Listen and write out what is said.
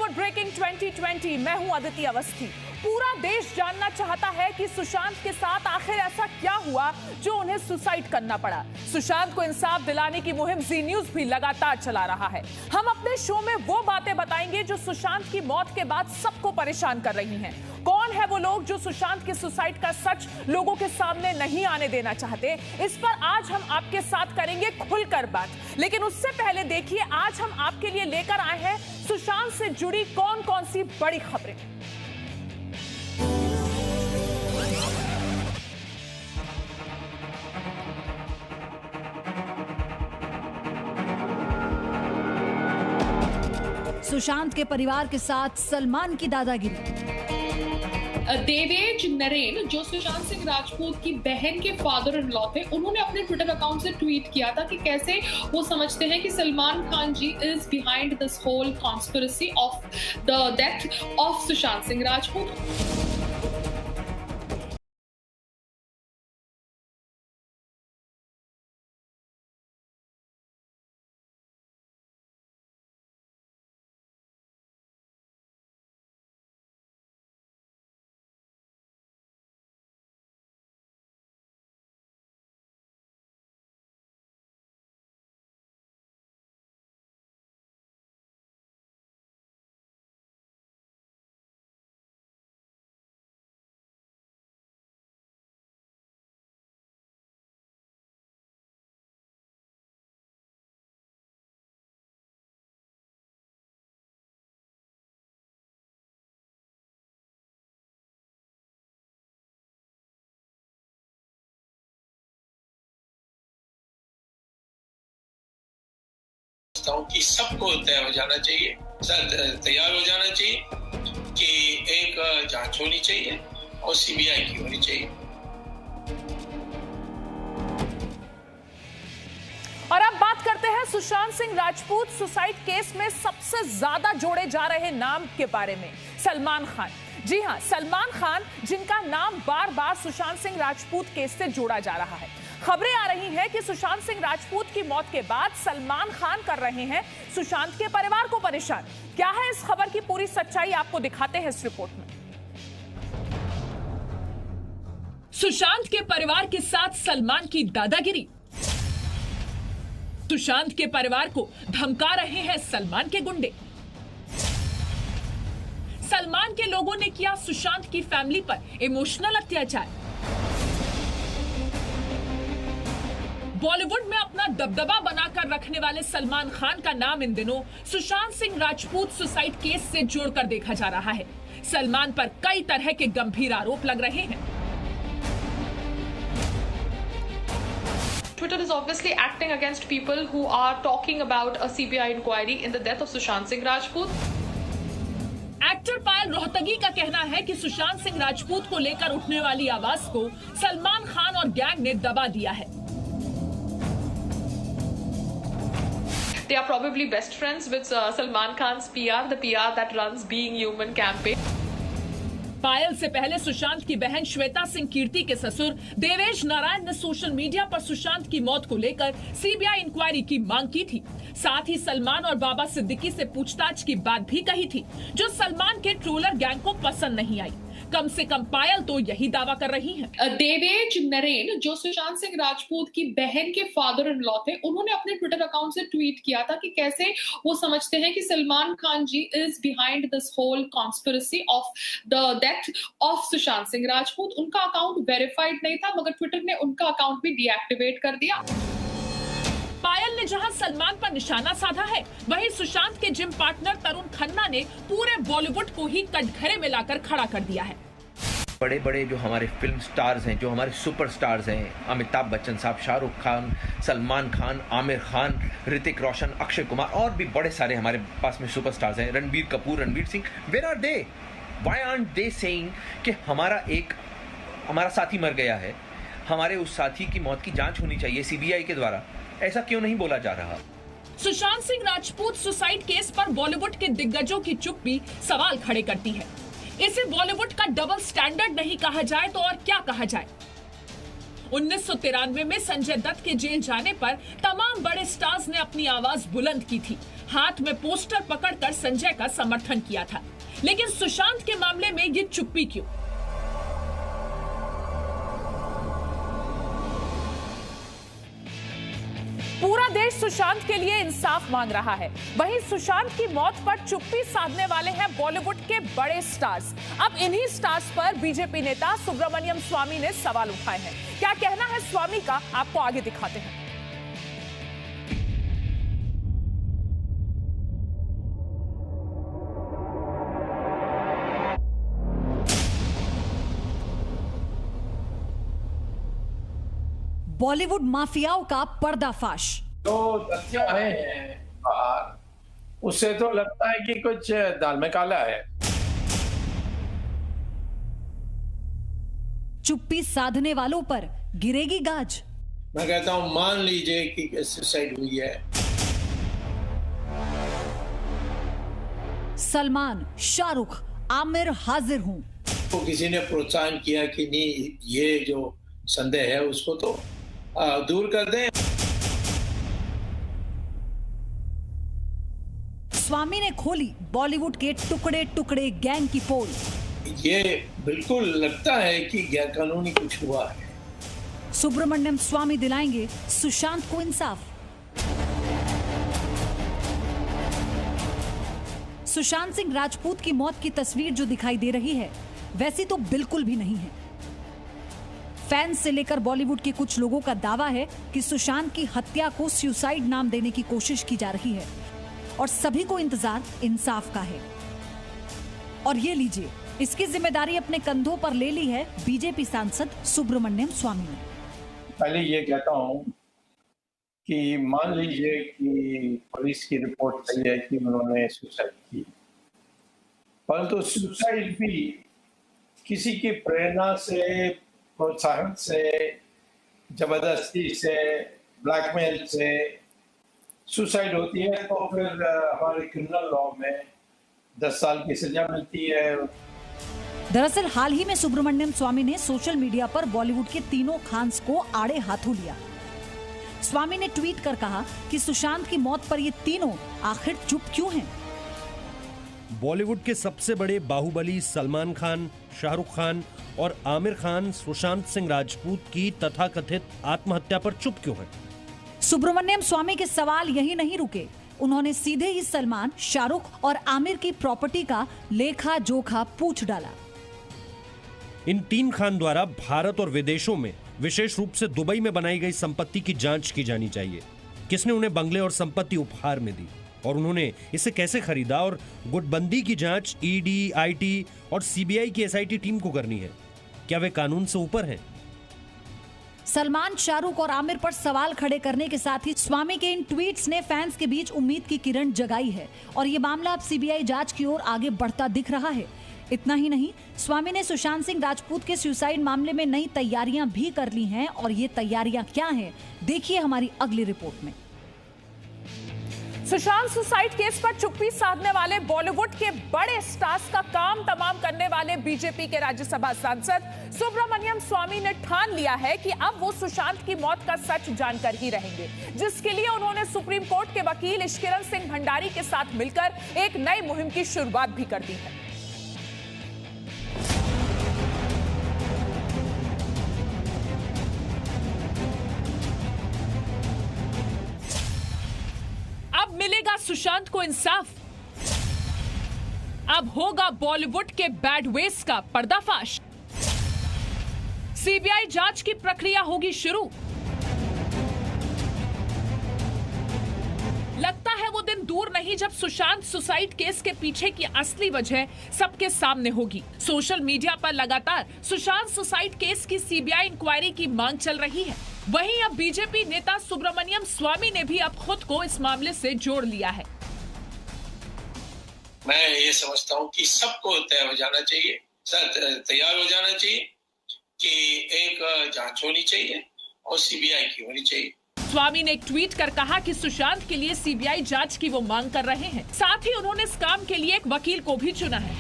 Bollywood breaking 2020। मैं हूं अदिति अवस्थी। पूरा देश जानना चाहता है कि सुशांत के साथ आखिर ऐसा क्या हुआ जो उन्हें सुसाइड करना पड़ा। सुशांत को इंसाफ दिलाने की मुहिम जी न्यूज भी लगातार चला रहा है। हम अपने शो में वो बातें बताएंगे जो सुशांत की मौत के बाद सबको परेशान कर रही हैं। कौन है वो लोग जो सुशांत के सुसाइड का सच लोगों के सामने नहीं आने देना चाहते, इस पर आज हम आपके साथ करेंगे खुलकर बात। लेकिन उससे पहले देखिए आज हम आपके लिए लेकर आए हैं सुशांत से जुड़ी कौन कौन सी बड़ी खबरें। सुशांत के परिवार के साथ सलमान की दादागिरी। देवेश नरेन जो सुशांत सिंह राजपूत की बहन के फादर इन लॉ थे, उन्होंने अपने ट्विटर अकाउंट से ट्वीट किया था कि कैसे वो समझते हैं कि Salman Khan ji is behind this whole conspiracy of the death of Sushant Singh Rajput. कि सबको तय हो जाना चाहिए, तैयार हो जाना चाहिए कि एक जांच होनी चाहिए और सीबीआई की होनी चाहिए। और अब बात करते हैं सुशांत सिंह राजपूत सुसाइड केस में सबसे ज्यादा जोड़े जा रहे नाम के बारे में। सलमान खान। जी हां, सलमान खान जिनका नाम बार बार सुशांत सिंह राजपूत केस से जोड़ा जा रहा है। खबरें आ रही हैं कि सुशांत सिंह राजपूत की मौत के बाद सलमान खान कर रहे हैं सुशांत के परिवार को परेशान। क्या है इस खबर की पूरी सच्चाई, आपको दिखाते हैं इस रिपोर्ट में। सुशांत के परिवार के साथ सलमान की दादागिरी। सुशांत के परिवार को धमका रहे हैं सलमान के गुंडे। सलमान के लोगों ने किया सुशांत की फैमिली पर इमोशनल अत्याचार। बॉलीवुड में अपना दबदबा बनाकर रखने वाले सलमान खान का नाम इन दिनों सुशांत सिंह राजपूत सुसाइड केस से जोड़कर देखा जा रहा है। सलमान पर कई तरह के गंभीर आरोप लग रहे हैं। Twitter is obviously acting against people who are talking about a CBI inquiry in the death of Sushant Singh Rajput. Actor Payal Rohatgi का कहना है कि सुशांत सिंह राजपूत को लेकर उठने वाली आवाज को सलमान खान और गैंग ने दबा दिया है। They are probably best friends with Salman Khan's PR, the PR that runs Being Human campaign. पायल से पहले सुशांत की बहन श्वेता सिंह कीर्ति के ससुर देवेश नारायण ने सोशल मीडिया पर सुशांत की मौत को लेकर सीबीआई इंक्वायरी की मांग की थी। साथ ही सलमान और बाबा सिद्दीकी से पूछताछ की बात भी कही थी, जो सलमान के ट्रोलर गैंग को पसंद नहीं आई। कम से कम पायल तो यही दावा कर रही हैं। देवेश नरेन जो सुशांत सिंह राजपूत की बहन के फादर इन लॉ थे, उन्होंने अपने ट्विटर अकाउंट से ट्वीट किया था कि कैसे वो समझते हैं कि Salman Khan ji is behind this whole conspiracy of the death of Sushant Singh Rajput. उनका अकाउंट वेरीफाइड नहीं था, मगर ट्विटर ने उनका अकाउंट भी डीएक्टिवेट कर दिया। पायल ने जहां सलमान पर निशाना साधा है, वहीं सुशांत के जिम पार्टनर तरुण खन्ना ने पूरे बॉलीवुड को ही कटघरे में लाकर खड़ा कर दिया है। बड़े बड़े जो हमारे फिल्म स्टार्स हैं, जो हमारे सुपर स्टार्स हैं, अमिताभ बच्चन साहब, शाहरुख खान, सलमान खान, आमिर खान, ऋतिक रोशन, अक्षय कुमार और भी बड़े सारे हमारे पास में सुपर स्टार्स हैं, Ranbir Kapoor, Ranveer Singh. Where are they? Why aren't they saying कि हमारा साथी मर गया है, हमारे उस साथी की मौत की जांच होनी चाहिए सीबीआई के द्वारा? ऐसा क्यों नहीं बोला जा रहा? सुशांत सिंह राजपूत सुसाइड केस पर बॉलीवुड के दिग्गजों की चुप भी सवाल खड़े करती है। इसे बॉलीवुड का डबल स्टैंडर्ड नहीं कहा जाए तो और क्या कहा जाए। 1993 में संजय दत्त के जेल जाने पर तमाम बड़े स्टार्स ने अपनी आवाज बुलंद की थी। हाथ में पोस्टर पकड़कर संजय का समर्थन किया था। लेकिन सुशांत के मामले में ये चुप्पी क्यों? पूरा देश सुशांत के लिए इंसाफ मांग रहा है। वहीं सुशांत की मौत पर चुप्पी साधने वाले हैं बॉलीवुड के बड़े स्टार्स। अब इन्हीं स्टार्स पर बीजेपी नेता सुब्रमण्यम स्वामी ने सवाल उठाए हैं। क्या कहना है स्वामी का, आपको आगे दिखाते हैं। बॉलीवुड माफियाओं का पर्दाफाश। जो तथ्य आए हैं बाहर, उससे तो लगता है कि कुछ दाल में काला है। चुप्पी साधने वालों पर गिरेगी गाज। मैं कहता हूं मान लीजिए कि सुसाइड हुई है। सलमान, शाहरुख, आमिर हाजिर हूं। तो किसी ने प्रोत्साहन किया कि नहीं, ये जो संदेह है उसको तो दूर कर दें। स्वामी ने खोली बॉलीवुड के टुकड़े टुकड़े गैंग की पोल। ये बिल्कुल लगता है कि गैर कानूनी कुछ हुआ है। सुब्रमण्यम स्वामी दिलाएंगे सुशांत को इंसाफ। सुशांत सिंह राजपूत की मौत की तस्वीर जो दिखाई दे रही है वैसी तो बिल्कुल भी नहीं है। फैंस से लेकर बॉलीवुड के कुछ लोगों का दावा है कि सुशांत की हत्या को सुसाइड नाम देने की कोशिश की जा रही है और सभी को इंतजार इंसाफ का है। और ये लीजिए, इसकी जिम्मेदारी अपने कंधों पर ले ली है बीजेपी सांसद सुब्रमण्यम स्वामी ने। पहले ये कहता हूं कि मान लीजिए कि पुलिस की रिपोर्ट सही है कि उन्होंने सुसाइड की, परंतु सुसाइड भी किसी की प्रेरणा से, प्रोत्साहन से, जबरदस्ती से, ब्लैकमेल से सुसाइड होती है तो फिर हमारे क्रिमिनल लॉ में 10 साल की सजा मिलती है। दरअसल हाल ही में सुब्रमण्यम स्वामी ने सोशल मीडिया पर बॉलीवुड के तीनों खान्स को आड़े हाथों लिया। स्वामी ने ट्वीट कर कहा कि सुशांत की मौत पर ये तीनों आखिर चुप क्यों हैं? बॉलीवुड के सबसे बड़े बाहुबली सलमान खान, शाहरुख खान और आमिर खान सुशांत सिंह राजपूत की तथाकथित आत्महत्या पर चुप क्यों हैं? सुब्रमण्यम स्वामी के सवाल यही नहीं रुके। उन्होंने सीधे ही सलमान, शाहरुख और आमिर की प्रॉपर्टी का लेखा जोखा पूछ डाला। इन तीन खान द्वारा भारत और विदेशों में, विशेष रूप से दुबई में बनाई गई संपत्ति की जांच की जानी चाहिए। किसने उन्हें बंगले और संपत्ति उपहार में दी और उन्होंने इसे कैसे खरीदा, और गुटबंदी की जांच ईडी, आईटी और सीबीआई की एसआईटी टीम को करनी है। क्या वे कानून से ऊपर हैं? सलमान, शाहरुख और आमिर पर सवाल खड़े करने के साथ ही स्वामी के इन ट्वीट्स ने फैंस के बीच उम्मीद की किरण जगाई है और ये मामला अब सीबीआई जांच की ओर आगे बढ़ता दिख रहा है। इतना ही नहीं, स्वामी ने सुशांत सिंह राजपूत के सुसाइड मामले में नई तैयारियां भी कर ली हैं और ये तैयारियां क्या हैं, देखिए हमारी अगली रिपोर्ट में। सुशांत सुसाइड केस पर चुप्पी साधने वाले बॉलीवुड के बड़े स्टार्स का काम तमाम करने वाले बीजेपी के राज्यसभा सांसद सुब्रमण्यम स्वामी ने ठान लिया है कि अब वो सुशांत की मौत का सच जानकर ही रहेंगे, जिसके लिए उन्होंने सुप्रीम कोर्ट के वकील इश्किरन सिंह भंडारी के साथ मिलकर एक नई मुहिम की शुरुआत भी कर दी है। अब मिलेगा सुशांत को इंसाफ। अब होगा बॉलीवुड के बैड वेज का पर्दाफाश। सीबीआई जांच की प्रक्रिया होगी शुरू। लगता है वो दिन दूर नहीं जब सुशांत सुसाइड केस के पीछे की असली वजह सबके सामने होगी। सोशल मीडिया पर लगातार सुशांत सुसाइड केस की सीबीआई इंक्वायरी की मांग चल रही है। वहीं अब बीजेपी नेता सुब्रमण्यम स्वामी ने भी अब खुद को इस मामले से जोड़ लिया है। मैं ये समझता हूँ कि सबको तय हो जाना चाहिए, तैयार हो जाना चाहिए कि एक जांच होनी चाहिए और सीबीआई की होनी चाहिए। स्वामी ने एक ट्वीट कर कहा कि सुशांत के लिए सीबीआई जांच की वो मांग कर रहे हैं। साथ ही उन्होंने इस काम के लिए एक वकील को भी चुना है।